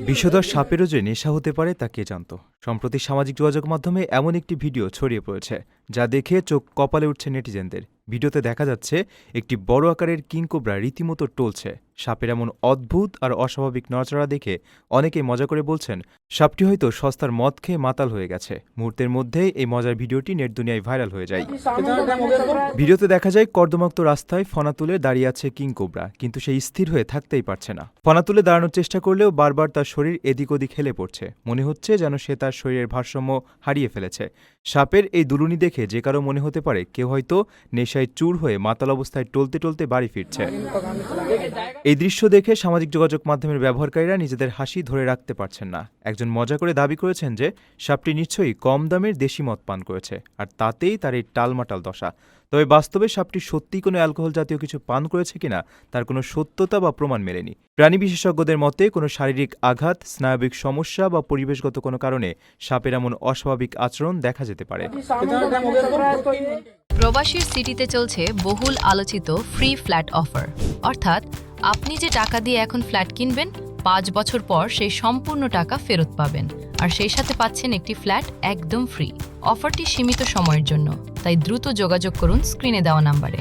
বিষধর সাপেরও যে নেশা হতে পারে তা কে জানত। সম্প্রতি সামাজিক যোগাযোগ মাধ্যমে এমন একটি ভিডিও ছড়িয়ে পড়েছে যা দেখে চোখ কপালে উঠছে নেটিজেনদের। ভিডিওতে দেখা যাচ্ছে একটি বড় আকারের কিংকোবরা রীতিমতো টলছে। সাপের এমন অদ্ভুত আর অস্বাভাবিক নড়াচড়া দেখে অনেকেই মজা করে বলছেন সাপটি হয়তো সস্তার মদ খেয়ে মাতাল হয়ে গেছে। মুহূর্তের মধ্যেই এই মজার ভিডিওটি নেট দুনিয়ায় ভাইরাল হয়ে যায়। ভিডিওতে দেখা যায় কর্দমাক্ত রাস্তায় ফনা তুলে দাঁড়িয়ে আছে কিংকোবরা, কিন্তু সে স্থির হয়ে থাকতেই পারছে না। ফনা তুলে দাঁড়ানোর চেষ্টা করলেও বারবার তার শরীর এদিক ওদিক হেলে পড়ছে। মনে হচ্ছে যেন সে তার শরীরের ভারসাম্য হারিয়ে ফেলেছে। সাপের এই দুলুনি দেখে যে কারো মনে হতে পারে কেউ হয়তো নেশায় চুর হয়ে মাতাল অবস্থায় টলতে টলতে বাড়ি ফিরছে। এই দৃশ্য দেখে সামাজিক যোগাযোগ মাধ্যমের ব্যবহারকারীরা নিজেদের হাসি ধরে রাখতে পারছেন না। একজন মজা করে দাবি করেছেন যে সাপটি নিশ্চয়ই কম দামের দেশি মদ পান করেছে, আর তাতেই তার এই টালমাটাল দশা। তবে বাস্তবে সাপটি সত্যিই কোনো অ্যালকোহল জাতীয় কিছু পান করেছে কিনা তার কোনো সত্যতা বা প্রমাণ মেলেনি। প্রাণী বিশেষজ্ঞদের মতে কোনো শারীরিক আঘাত, স্নায়বিক সমস্যা বা পরিবেশগত কোনো কারণে সাপের এমন অস্বাভাবিক আচরণ দেখা যেতে পারে। প্রবাসীর সিটিতে চলছে বহুল আলোচিত ফ্রি ফ্ল্যাট অফার, অর্থাৎ আপনি যে টাকা দিয়ে এখন ফ্ল্যাট কিনবেন 5 বছর পর সেই সম্পূর্ণ টাকা ফেরত পাবেন, আর সেই সাথে পাচ্ছেন একটি ফ্ল্যাট একদম ফ্রি। অফারটি সীমিত সময়ের জন্য, তাই দ্রুত যোগাযোগ করুন স্ক্রিনে দেওয়া নাম্বারে।